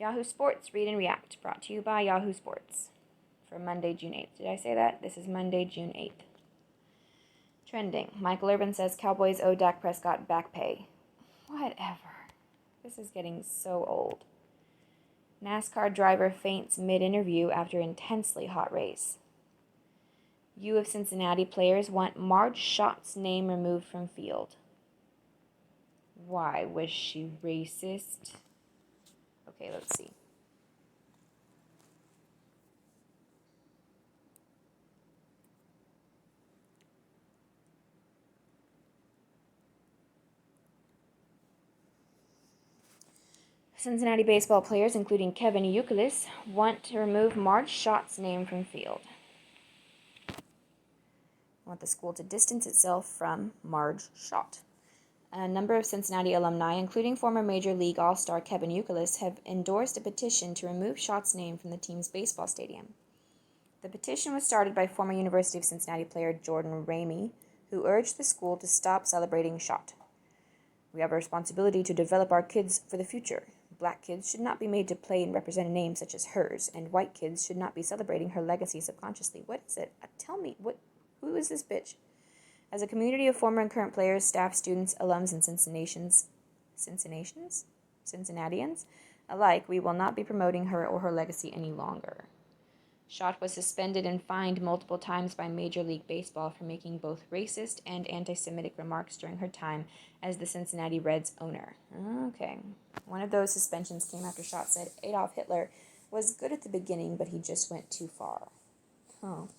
Yahoo Sports, Read and React, brought to you by Yahoo Sports for Monday, June 8th. Did I say that? This is Monday, June 8th. Trending. Michael Irvin says Cowboys owe Dak Prescott back pay. Whatever. This is getting so old. NASCAR driver faints mid-interview after intensely hot race. U of Cincinnati players want Marge Schott's name removed from field. Why? Was she racist? Okay, let's see. Cincinnati baseball players, including Kevin Youkilis, want to remove Marge Schott's name from field. Want the school to distance itself from Marge Schott. A number of Cincinnati alumni, including former Major League All-Star Kevin Youkilis, have endorsed a petition to remove Schott's name from the team's baseball stadium. The petition was started by former University of Cincinnati player Jordan Ramey, who urged the school to stop celebrating Schott. We have a responsibility to develop our kids for the future. Black kids should not be made to play and represent a name such as hers, and white kids should not be celebrating her legacy subconsciously. What is it? Tell me, who is this bitch? As a community of former and current players, staff, students, alums, and Cincinnatians alike, we will not be promoting her or her legacy any longer. Schott was suspended and fined multiple times by Major League Baseball for making both racist and anti-Semitic remarks during her time as the Cincinnati Reds owner. Okay. One of those suspensions came after Schott said Adolf Hitler was good at the beginning, but he just went too far. Oh.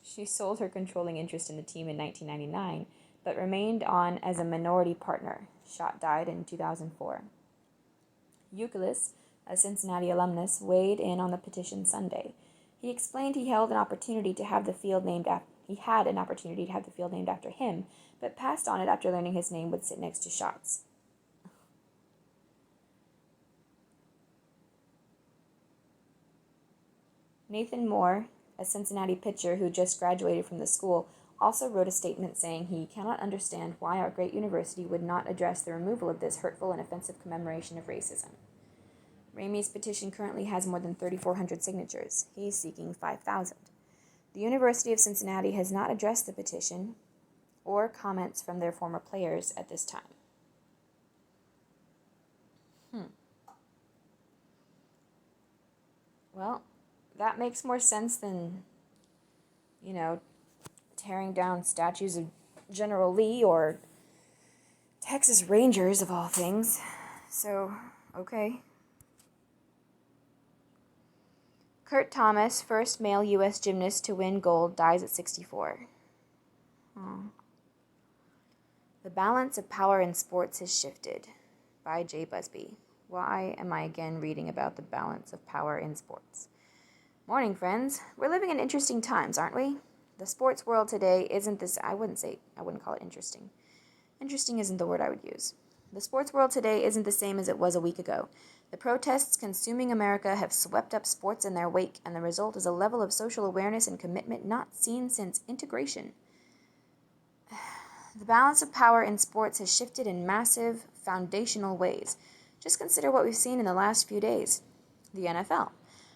She sold her controlling interest in the team in 1999, but remained on as a minority partner. Schott died in 2004. Youkilis, a Cincinnati alumnus, weighed in on the petition Sunday. He explained he had an opportunity to have the field named after him, but passed on it after learning his name would sit next to Schott's. Nathan Moore, a Cincinnati pitcher who just graduated from the school, also wrote a statement saying he cannot understand why our great university would not address the removal of this hurtful and offensive commemoration of racism. Ramey's petition currently has more than 3,400 signatures. He is seeking 5,000. The University of Cincinnati has not addressed the petition or comments from their former players at this time. Well, that makes more sense than, tearing down statues of General Lee or Texas Rangers, of all things. So, okay. Kurt Thomas, first male U.S. gymnast to win gold, dies at 64. The balance of power in sports has shifted, by Jay Busby. Why am I again reading about the balance of power in sports? Morning, friends. We're living in interesting times, aren't we? The sports world today isn't this... I wouldn't call it interesting. Interesting isn't the word I would use. The sports world today isn't the same as it was a week ago. The protests consuming America have swept up sports in their wake, and the result is a level of social awareness and commitment not seen since integration. The balance of power in sports has shifted in massive, foundational ways. Just consider what we've seen in the last few days. The NFL.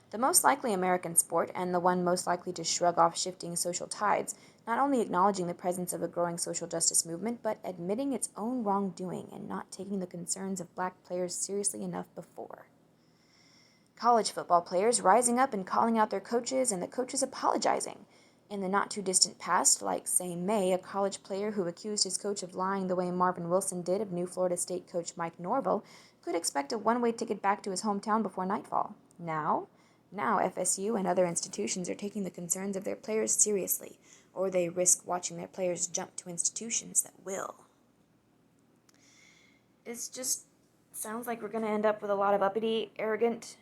The most likely American sport, and the one most likely to shrug off shifting social tides, not only acknowledging the presence of a growing social justice movement, but admitting its own wrongdoing and not taking the concerns of black players seriously enough before. College football players rising up and calling out their coaches, and the coaches apologizing. In the not-too-distant past, like, say, May, a college player who accused his coach of lying the way Marvin Wilson did of new Florida State coach Mike Norvell could expect a one-way ticket back to his hometown before nightfall. Now FSU and other institutions are taking the concerns of their players seriously, or they risk watching their players jump to institutions that will. It just sounds like we're going to end up with a lot of uppity, arrogant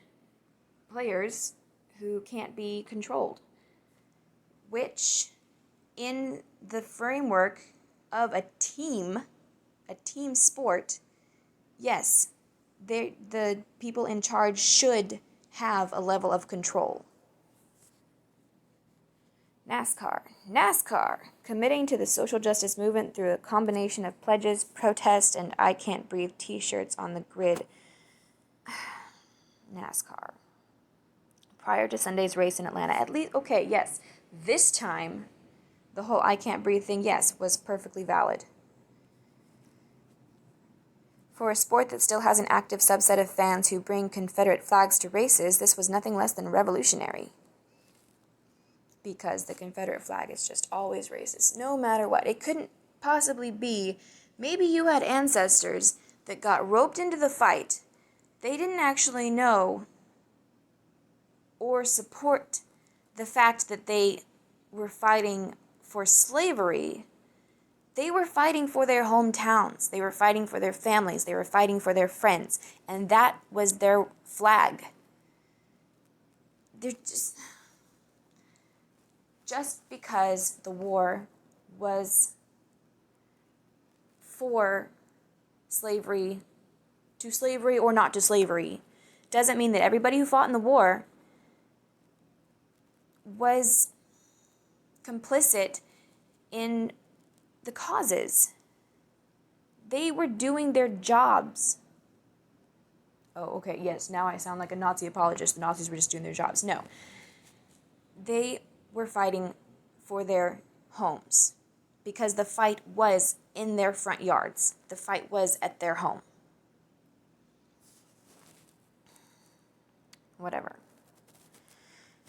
players who can't be controlled, which, in the framework of a team sport, yes, the people in charge should have a level of control. NASCAR, committing to the social justice movement through a combination of pledges, protests, and I Can't Breathe t-shirts on the grid. NASCAR. Prior to Sunday's race in Atlanta, at least, okay, yes, this time, the whole I can't breathe thing, yes, was perfectly valid. For a sport that still has an active subset of fans who bring Confederate flags to races, this was nothing less than revolutionary. Because the Confederate flag is just always racist, no matter what. It couldn't possibly be, maybe you had ancestors that got roped into the fight. They didn't actually know or support the fact that they were fighting for slavery. They were fighting for their hometowns. They were fighting for their families. They were fighting for their friends. And that was their flag. They're just because the war was for slavery, to slavery or not to slavery, doesn't mean that everybody who fought in the war was complicit in the causes. They were doing their jobs. Oh, okay, yes, now I sound like a Nazi apologist. The Nazis were just doing their jobs. No. They were fighting for their homes because the fight was in their front yards. The fight was at their home. Whatever.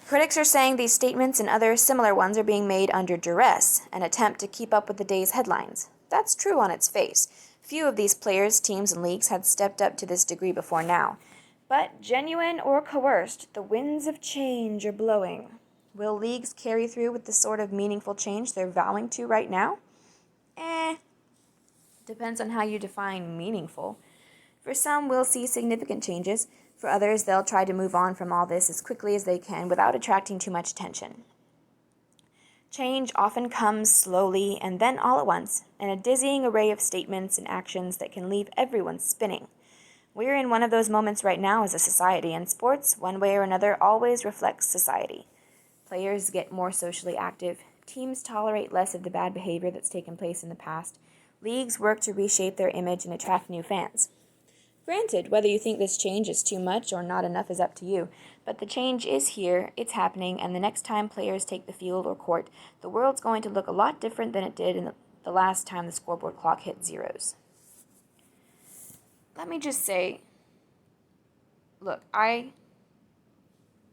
Critics are saying these statements and other similar ones are being made under duress, an attempt to keep up with the day's headlines. That's true on its face. Few of these players, teams, and leagues had stepped up to this degree before now. But genuine or coerced, the winds of change are blowing. Will leagues carry through with the sort of meaningful change they're vowing to right now? Depends on how you define meaningful. For some, we'll see significant changes. For others, they'll try to move on from all this as quickly as they can without attracting too much attention. Change often comes slowly and then all at once, in a dizzying array of statements and actions that can leave everyone spinning. We're in one of those moments right now as a society, and sports, one way or another, always reflects society. Players get more socially active. Teams tolerate less of the bad behavior that's taken place in the past. Leagues work to reshape their image and attract new fans. Granted, whether you think this change is too much or not enough is up to you, but the change is here, it's happening, and the next time players take the field or court, the world's going to look a lot different than it did in the last time the scoreboard clock hit zeros. Let me just say, look,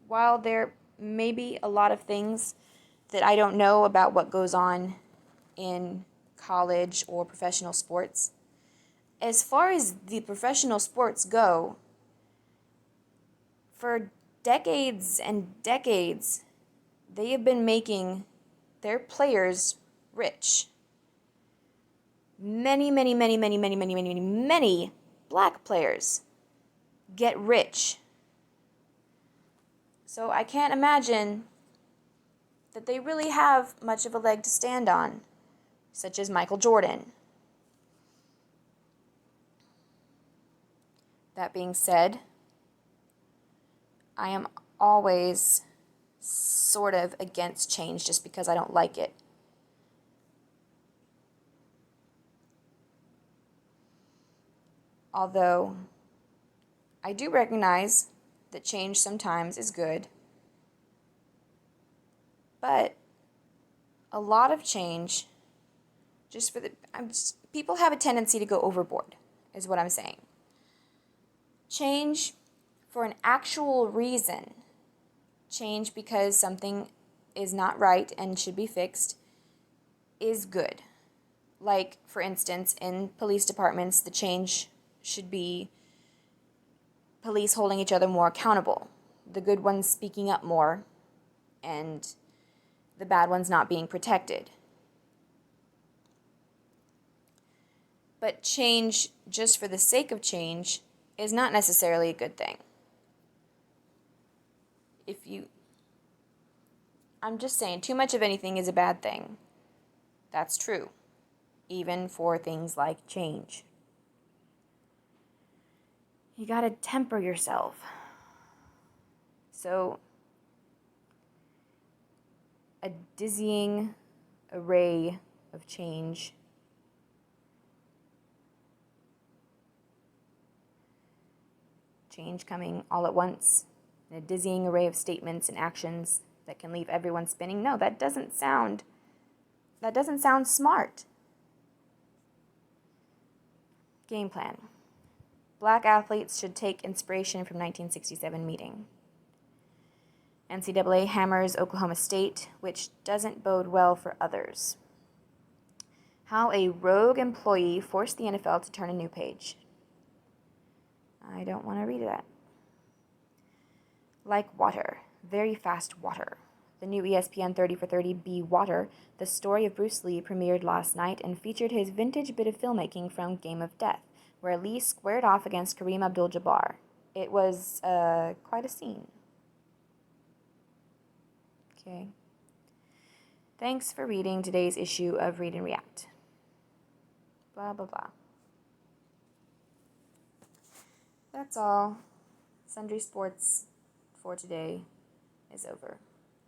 while there may be a lot of things that I don't know about what goes on in college or professional sports, as far as the professional sports go, for decades and decades, they have been making their players rich. Many black players get rich. So I can't imagine that they really have much of a leg to stand on, such as Michael Jordan. That being said, I am always sort of against change just because I don't like it. Although I do recognize that change sometimes is good, but a lot of change, people have a tendency to go overboard, is what I'm saying. Change for an actual reason, change because something is not right and should be fixed, is good. Like, for instance, in police departments, the change should be police holding each other more accountable, the good ones speaking up more, and the bad ones not being protected. But change just for the sake of change is not necessarily a good thing. I'm just saying, too much of anything is a bad thing. That's true, even for things like change. You gotta temper yourself. So, a dizzying array of change Change coming all at once, in a dizzying array of statements and actions that can leave everyone spinning. No, that doesn't sound smart. Game plan. Black athletes should take inspiration from 1967 meeting. NCAA hammers Oklahoma State, which doesn't bode well for others. How a rogue employee forced the NFL to turn a new page. I don't want to read that. Like water, very fast water. The new ESPN 30 for 30 Be Water, the story of Bruce Lee, premiered last night and featured his vintage bit of filmmaking from Game of Death, where Lee squared off against Kareem Abdul-Jabbar. It was quite a scene. Okay. Thanks for reading today's issue of Read and React. Blah, blah, blah. That's all. Sundry Sports for today is over.